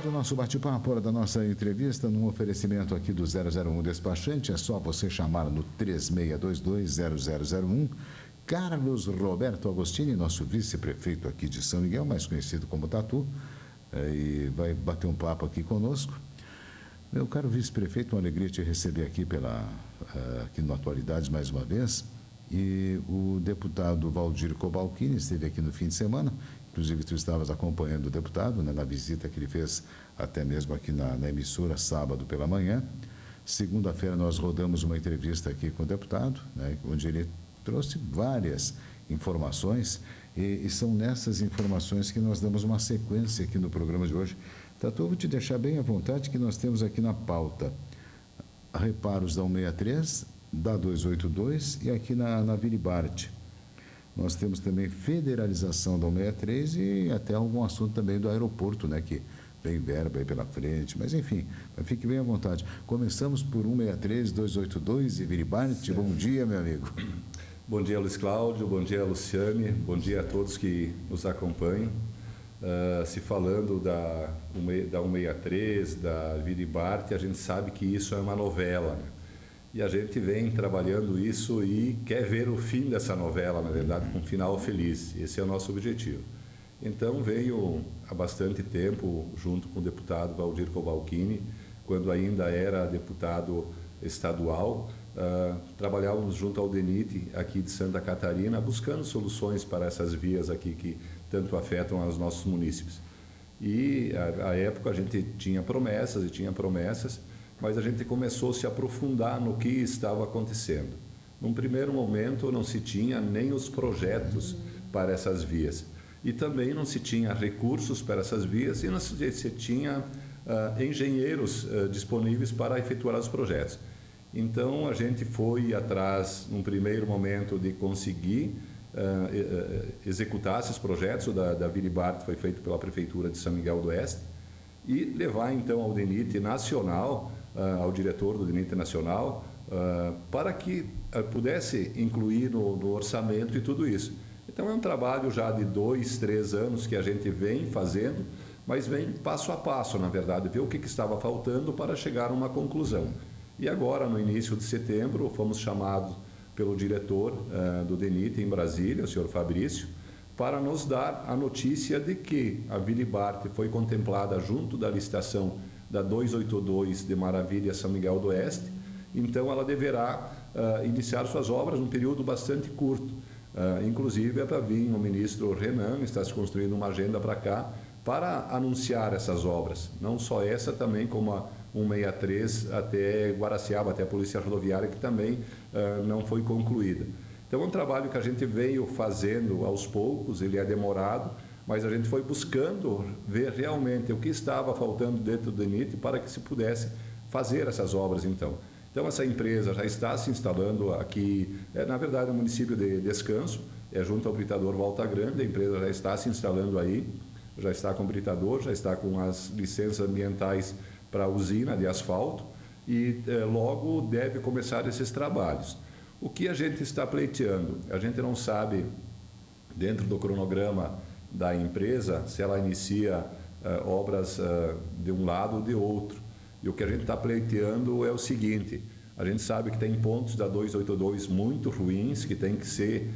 do nosso bate-papo, hora da nossa entrevista, num oferecimento aqui do 001 Despachante. É só você chamar no 3622-0001. Carlos Roberto Agostini, nosso vice-prefeito aqui de São Miguel, mais conhecido como Tatu, e vai bater um papo aqui conosco. Meu caro vice-prefeito, uma alegria te receber aqui aqui no Atualidades mais uma vez. E o deputado Valdir Cobalcini esteve aqui no fim de semana, inclusive tu estavas acompanhando o deputado, né, na visita que ele fez até mesmo aqui na emissora, sábado pela manhã. Segunda-feira nós rodamos uma entrevista aqui com o deputado, né, onde ele trouxe várias informações e são nessas informações que nós damos uma sequência aqui no programa de hoje. Tatu, eu vou te deixar bem à vontade que nós temos aqui na pauta reparos da 163, da 282 e aqui na Viribarte. Nós temos também federalização da 163 e até algum assunto também do aeroporto, né, que vem verba aí pela frente, mas enfim, fique bem à vontade. Começamos por 163, 282 e Viribarte. Certo. Bom dia, meu amigo. Bom dia, Luiz Cláudio, bom dia, Luciane, bom dia a todos que nos acompanham. Se falando da 163, da Viribarte, a gente sabe que isso é uma novela, né? E a gente vem trabalhando isso e quer ver o fim dessa novela, na verdade, com um final feliz. Esse é o nosso objetivo. Então, veio há bastante tempo, junto com o deputado Valdir Cobalcini, quando ainda era deputado estadual, trabalhávamos junto ao DENIT aqui de Santa Catarina, buscando soluções para essas vias aqui que tanto afetam os nossos munícipes. E, à época, a gente tinha promessas, mas a gente começou a se aprofundar no que estava acontecendo. Num primeiro momento, não se tinha nem os projetos para essas vias. E também não se tinha recursos para essas vias e não se tinha engenheiros disponíveis para efetuar os projetos. Então, a gente foi atrás, num primeiro momento, de conseguir executar esses projetos. O da Viribarte foi feito pela Prefeitura de São Miguel do Oeste e levar, então, ao DENIT Nacional, ao diretor do DENIT Nacional, para que pudesse incluir no orçamento e tudo isso. Então, é um trabalho já de 2, 3 anos que a gente vem fazendo, mas vem passo a passo, na verdade, ver o que estava faltando para chegar a uma conclusão. E agora, no início de setembro, fomos chamados pelo diretor do DENIT em Brasília, o senhor Fabrício, para nos dar a notícia de que a Viribarte foi contemplada junto da licitação da 282 de Maravilha São Miguel do Oeste. Então, ela deverá iniciar suas obras num período bastante curto. Inclusive, é para vir o ministro Renan, está se construindo uma agenda para cá, para anunciar essas obras. Não só essa, também como a 163 até Guaraciaba, até a Polícia Rodoviária, que também não foi concluída. Então, é um trabalho que a gente veio fazendo aos poucos, ele é demorado, mas a gente foi buscando ver realmente o que estava faltando dentro do DENIT para que se pudesse fazer essas obras, então. Então, essa empresa já está se instalando aqui, na verdade, no município de Descanso, junto ao britador Volta Grande. A empresa já está se instalando aí, já está com o britador, já está com as licenças ambientais para a usina de asfalto e logo deve começar esses trabalhos. O que a gente está pleiteando? A gente não sabe, dentro do cronograma da empresa, se ela inicia obras de um lado ou de outro. E o que a gente está pleiteando é o seguinte: a gente sabe que tem pontos da 282 muito ruins, que tem que ser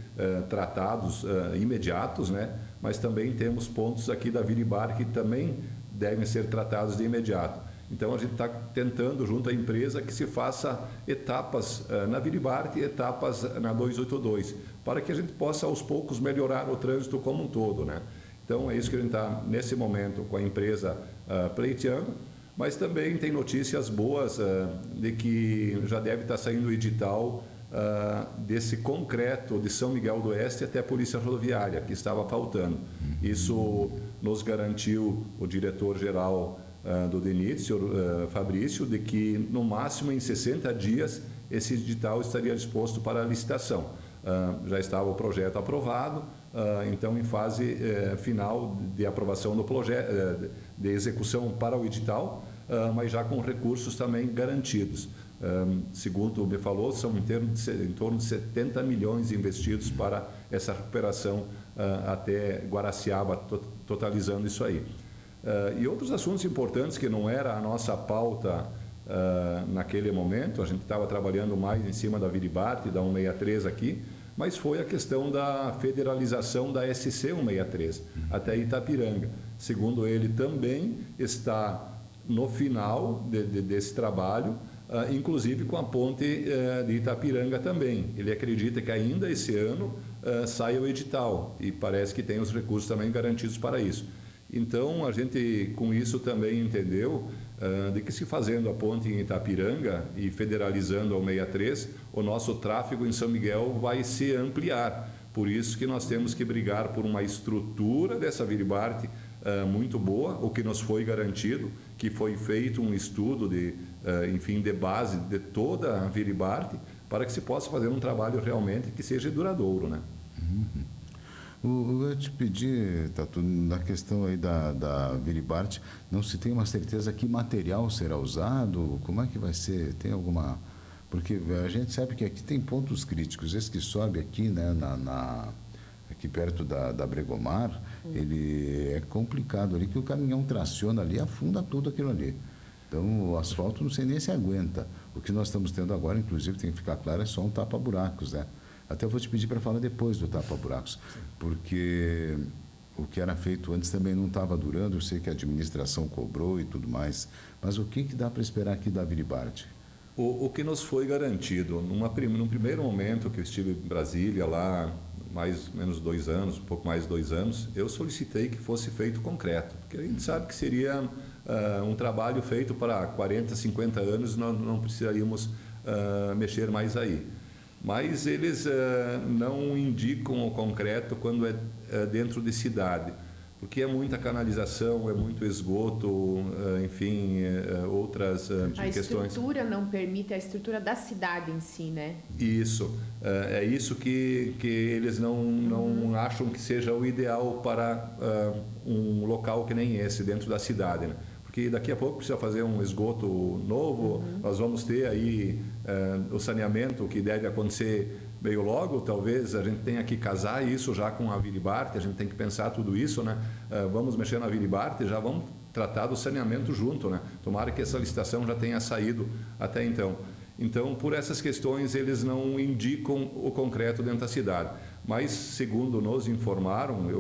tratados imediatos, né? Mas também temos pontos aqui da Viribarte que também devem ser tratados de imediato. Então, a gente está tentando, junto à empresa, que se faça etapas na Viribarte e etapas na 282, para que a gente possa, aos poucos, melhorar o trânsito como um todo, né? Então, é isso que a gente está, nesse momento, com a empresa pleiteando, mas também tem notícias boas de que já deve estar saindo o edital desse concreto de São Miguel do Oeste até a Polícia Rodoviária, que estava faltando. Isso nos garantiu o diretor-geral do DENIT, o senhor Fabrício, de que no máximo em 60 dias esse edital estaria disposto para a licitação. Já estava o projeto aprovado, então em fase final de aprovação do projeto, de execução para o edital, mas já com recursos também garantidos. Segundo me falou, são em torno de 70 milhões investidos para essa recuperação até Guaraciaba, totalizando isso aí. E outros assuntos importantes que não era a nossa pauta naquele momento. A gente estava trabalhando mais em cima da Viribart e da 163 aqui, mas foi a questão da federalização da SC 163 até Itapiranga. Segundo ele, também está no final desse trabalho, inclusive com a ponte de Itapiranga também. Ele acredita que ainda esse ano saia o edital e parece que tem os recursos também garantidos para isso. Então, a gente com isso também entendeu de que se fazendo a ponte em Itapiranga e federalizando a 163, o nosso tráfego em São Miguel vai se ampliar. Por isso que nós temos que brigar por uma estrutura dessa Viribart muito boa, o que nos foi garantido, que foi feito um estudo de base de toda a Viribart, para que se possa fazer um trabalho realmente que seja duradouro, né? Eu ia te pedir, Tatu, na questão aí da Viribart, não se tem uma certeza que material será usado? Como é que vai ser? Tem alguma... Porque a gente sabe que aqui tem pontos críticos. Esse que sobe aqui, né, aqui perto da Bregomar, ele é complicado ali, que o caminhão traciona ali, afunda tudo aquilo ali. Então, o asfalto não sei nem se aguenta. O que nós estamos tendo agora, inclusive, tem que ficar claro, é só um tapa-buracos, né? Até eu vou te pedir para falar depois do tapa-buracos, porque o que era feito antes também não estava durando. Eu sei que a administração cobrou e tudo mais, mas o que dá para esperar aqui da Viribart? O que nos foi garantido, num primeiro momento que eu estive em Brasília, lá mais ou menos 2 anos, um pouco mais de 2 anos, eu solicitei que fosse feito concreto, porque a gente sabe que seria um trabalho feito para 40, 50 anos, nós não precisaríamos mexer mais aí. Mas eles não indicam o concreto quando é dentro de cidade, porque é muita canalização, é muito esgoto, outras questões. A estrutura não permite, a estrutura da cidade em si, né? Isso, é isso que eles não acham que seja o ideal para um local que nem esse, dentro da cidade, né? Porque daqui a pouco precisa fazer um esgoto novo, nós vamos ter aí o saneamento que deve acontecer meio logo, talvez a gente tenha que casar isso já com a Viribart, a gente tem que pensar tudo isso, né? Vamos mexer na Viribart e já vamos tratar do saneamento junto, né? Tomara que essa licitação já tenha saído até então. Então, por essas questões, eles não indicam o concreto dentro da cidade. Mas, segundo nos informaram,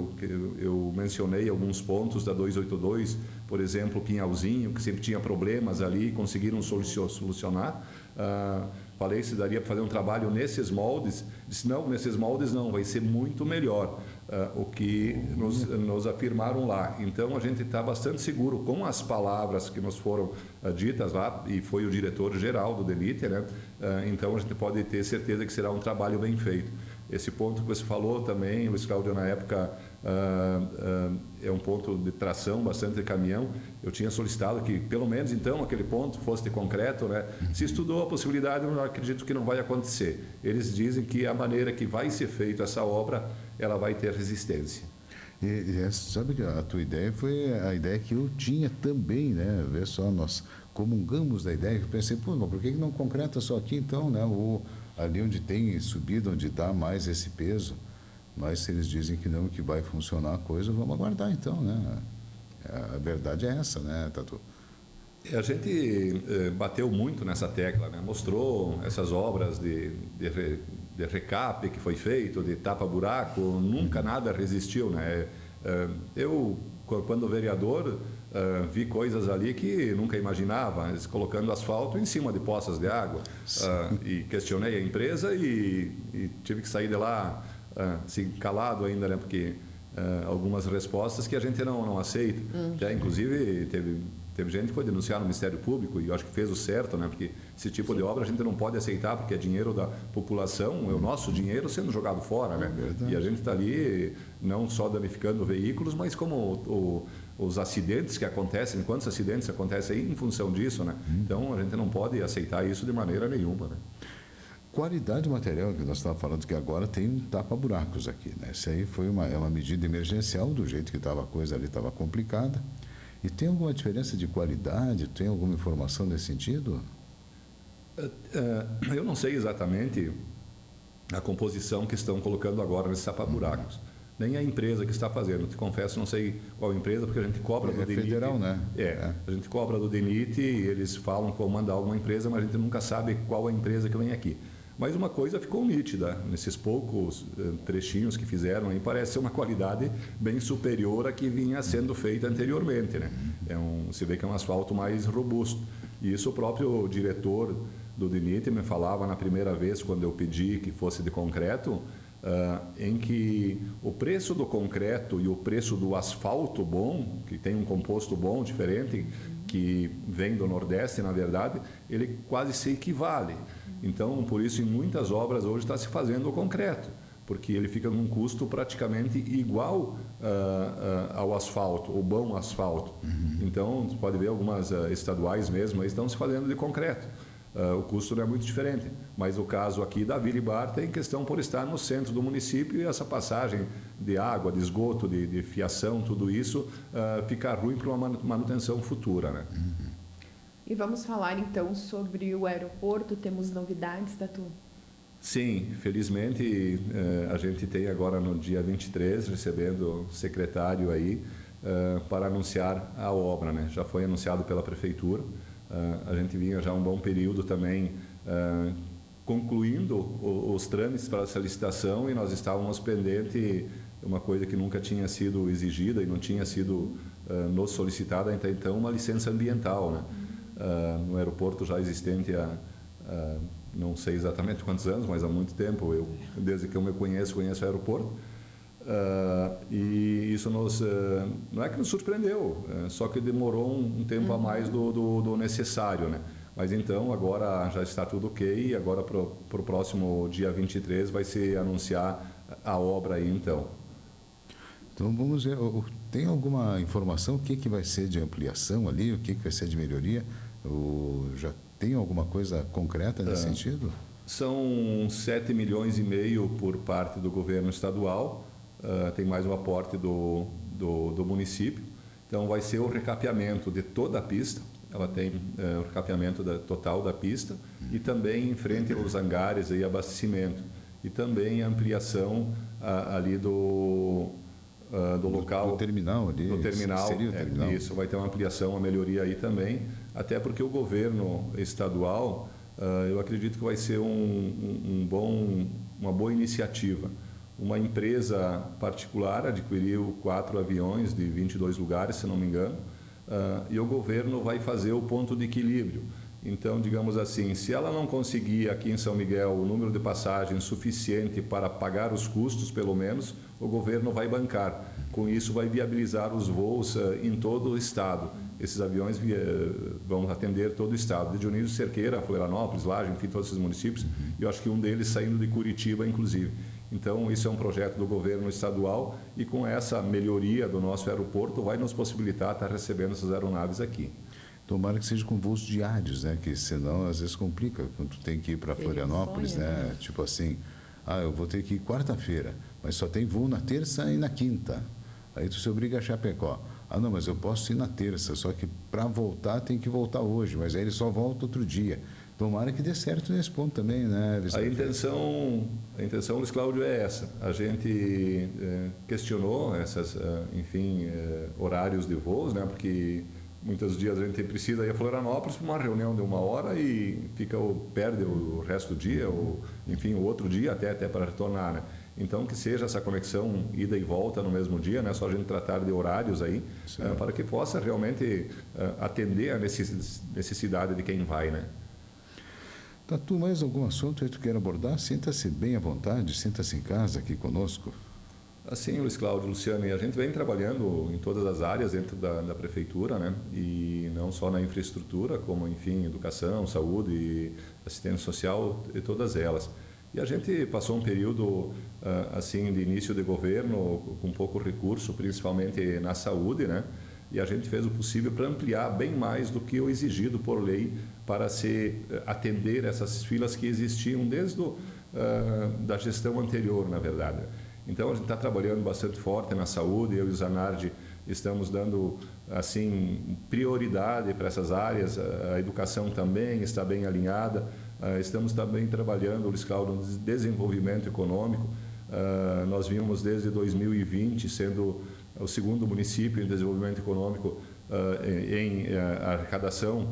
eu mencionei alguns pontos da 282, por exemplo, Pinhalzinho, que sempre tinha problemas ali, conseguiram solucionar. Falei se daria para fazer um trabalho nesses moldes. Disse, não, nesses moldes não, vai ser muito melhor, o que nos afirmaram lá. Então, a gente está bastante seguro com as palavras que nos foram ditas lá, e foi o diretor-geral do DELITE, né? Então, a gente pode ter certeza que será um trabalho bem feito. Esse ponto que você falou também, Luiz Cláudio, na época, é um ponto de tração, bastante de caminhão. Eu tinha solicitado que, pelo menos, então, aquele ponto fosse de concreto, né? Se estudou a possibilidade, eu acredito que não vai acontecer. Eles dizem que a maneira que vai ser feita essa obra, ela vai ter resistência. E sabe que a tua ideia foi a ideia que eu tinha também, né? Vê só, nós comungamos da ideia, eu pensei, pô, mas por que não concreta só aqui então, né? Ou ali onde tem subida, onde dá mais esse peso. Mas se eles dizem que não, que vai funcionar a coisa, vamos aguardar então, né? A verdade é essa, né, Tatu? A gente bateu muito nessa tecla, né? Mostrou essas obras de recap que foi feito, de tapa-buraco, nunca nada resistiu, né? Eu, quando vereador, vi coisas ali que nunca imaginava, eles colocando asfalto em cima de poças de água, e questionei a empresa e tive que sair de lá assim, calado ainda, né? Porque algumas respostas que a gente não aceita. Já, inclusive, teve gente que foi denunciar no Ministério Público e eu acho que fez o certo, né? Porque esse tipo de obra a gente não pode aceitar, porque é dinheiro da população, é o nosso dinheiro sendo jogado fora, né? E a gente está ali não só danificando veículos, mas como os acidentes que acontecem, quantos acidentes acontecem aí em função disso, né? Então a gente não pode aceitar isso de maneira nenhuma, né? Qualidade material, que nós estávamos falando que agora tem um tapa-buracos aqui, né? Isso aí foi uma medida emergencial, do jeito que estava a coisa ali, estava complicada. E tem alguma diferença de qualidade? Tem alguma informação nesse sentido? Eu não sei exatamente a composição que estão colocando agora nesses tapa-buracos. nem a empresa que está fazendo. Te confesso, não sei qual empresa, porque a gente cobra do DENIT. Federal, né? A gente cobra do DENIT e eles falam que vão mandar alguma empresa, mas a gente nunca sabe qual a empresa que vem aqui. Mas uma coisa ficou nítida, nesses poucos trechinhos que fizeram, aí parece ser uma qualidade bem superior à que vinha sendo feita anteriormente, né? Se vê que é um asfalto mais robusto. E isso o próprio diretor do DENIT me falava na primeira vez, quando eu pedi que fosse de concreto, em que o preço do concreto e o preço do asfalto bom, que tem um composto bom, diferente, que vem do Nordeste, na verdade, ele quase se equivale. Então, por isso, em muitas obras hoje está se fazendo o concreto, porque ele fica num custo praticamente igual ao asfalto, o bom asfalto. Então, você pode ver algumas estaduais mesmo, aí estão se fazendo de concreto. O custo não é muito diferente, mas o caso aqui da Vila Ibar tem questão por estar no centro do município e essa passagem de água, de esgoto, de fiação, tudo isso fica ruim para uma manutenção futura, né? E vamos falar então sobre o aeroporto, temos novidades, Tatu? Sim, felizmente a gente tem agora no dia 23, recebendo o secretário aí para anunciar a obra, né? Já foi anunciado pela prefeitura. A gente vinha já um bom período também concluindo os trâmites para essa licitação e nós estávamos pendente uma coisa que nunca tinha sido exigida e não tinha sido nos solicitada até então, uma licença ambiental, né? No aeroporto já existente há não sei exatamente quantos anos, mas há muito tempo, desde que eu me conheço o aeroporto. E isso não é que nos surpreendeu, só que demorou um tempo a mais do necessário, né? Mas então agora já está tudo ok, e agora para o próximo dia 23 vai se anunciar a obra aí então. Então vamos ver, tem alguma informação o que vai ser de ampliação ali, o que vai ser de melhoria? Já tem alguma coisa concreta nesse sentido? São 7 milhões e meio por parte do governo estadual, tem mais um aporte do município. Então vai ser o recapeamento de toda a pista, ela tem o recapeamento total da pista e também em frente aos hangares e abastecimento. E também a ampliação ali do local... Do terminal ali. Do terminal, seria o terminal. Isso, vai ter uma ampliação, uma melhoria aí também, até porque o governo estadual, eu acredito que vai ser uma boa iniciativa. Uma empresa particular adquiriu 4 aviões de 22 lugares, se não me engano, e o governo vai fazer o ponto de equilíbrio. Então, digamos assim, se ela não conseguir aqui em São Miguel o número de passagens suficiente para pagar os custos, pelo menos, o governo vai bancar. Com isso, vai viabilizar os voos em todo o estado. Esses aviões vão atender todo o estado, de Dionísio Cerqueira, Florianópolis, Laje, enfim, todos esses municípios, e eu acho que um deles saindo de Curitiba, inclusive. Então, isso é um projeto do governo estadual e com essa melhoria do nosso aeroporto vai nos possibilitar estar recebendo essas aeronaves aqui. Tomara que seja com voos diários, né? Que senão às vezes complica quando tu tem que ir para Florianópolis, né? Tipo assim, eu vou ter que ir quarta-feira, mas só tem voo na terça e na quinta. Aí tu se obriga a Chapecó. Não, mas eu posso ir na terça, só que para voltar tem que voltar hoje, mas aí ele só volta outro dia. Tomara que dê certo nesse ponto também, né? A intenção, Luiz Cláudio, é essa. A gente questionou esses, horários de voos, né? Porque muitos dias a gente precisa ir a Florianópolis para uma reunião de 1 hora e perde o resto do dia, ou enfim, o outro dia até para retornar, né? Então, que seja essa conexão ida e volta no mesmo dia, né? Só a gente tratar de horários aí, para que possa realmente atender a necessidade de quem vai, né? Tatu, mais algum assunto aí que tu quer abordar? Sinta-se bem à vontade, sinta-se em casa aqui conosco. Assim, Luiz Cláudio, Luciano, a gente vem trabalhando em todas as áreas dentro da prefeitura, né? E não só na infraestrutura, como, enfim, educação, saúde, assistência social e todas elas. E a gente passou um período, assim, de início de governo com pouco recurso, principalmente na saúde, né? E a gente fez o possível para ampliar bem mais do que o exigido por lei para se atender essas filas que existiam desde da gestão anterior, na verdade. Então, a gente está trabalhando bastante forte na saúde, eu e o Zanardi estamos dando, assim, prioridade para essas áreas, a educação também está bem alinhada, estamos também trabalhando, Luiz Cláudio, no desenvolvimento econômico, Nós vimos desde 2020 sendo o segundo município em desenvolvimento econômico em arrecadação,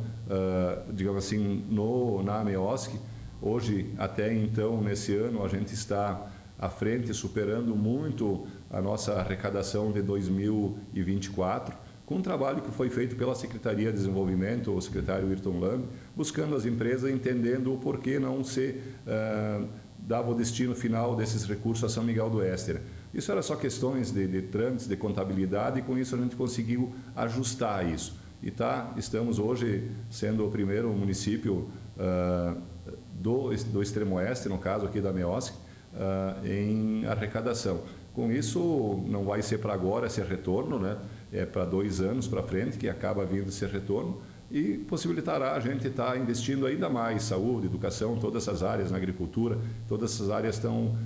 digamos assim, na AMEOSC. Hoje, até então, nesse ano, a gente está à frente, superando muito a nossa arrecadação de 2024, com um trabalho que foi feito pela Secretaria de Desenvolvimento, o secretário Ayrton Lamb, buscando as empresas, entendendo o porquê não se dava o destino final desses recursos a São Miguel do Éster. Isso era só questões de trâmites, de contabilidade, e com isso a gente conseguiu ajustar isso. E estamos hoje sendo o primeiro município do extremo oeste, no caso aqui da AMEOSC, em arrecadação. Com isso, não vai ser para agora esse retorno, né? É para 2 anos para frente que acaba vindo esse retorno e possibilitará a gente estar investindo ainda mais saúde, educação, todas essas áreas, na agricultura, todas essas áreas tão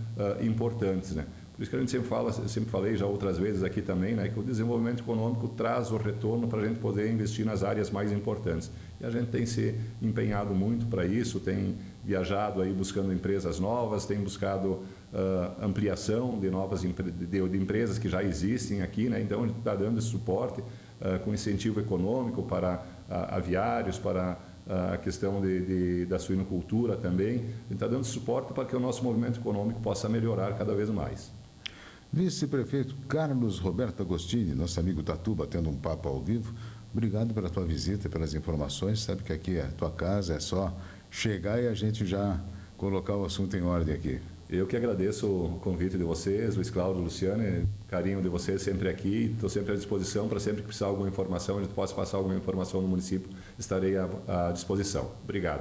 importantes, né? Por isso que a gente sempre falei já outras vezes aqui também, né, que o desenvolvimento econômico traz o retorno para a gente poder investir nas áreas mais importantes. E a gente tem se empenhado muito para isso, tem viajado aí buscando empresas novas, tem buscado ampliação de novas de empresas que já existem aqui, né? Então a gente está dando esse suporte com incentivo econômico para aviários, para a questão da suinocultura também. A gente está dando suporte para que o nosso movimento econômico possa melhorar cada vez mais. Vice-prefeito Carlos Roberto Agostini, nosso amigo Tatu, batendo um papo ao vivo. Obrigado pela tua visita, pelas informações. Sabe que aqui é a tua casa, é só chegar e a gente já colocar o assunto em ordem aqui. Eu que agradeço o convite de vocês, Luiz Cláudio, Luciane, carinho de vocês sempre aqui. Estou sempre à disposição para sempre que precisar de alguma informação, a gente possa passar alguma informação no município, estarei à disposição. Obrigado.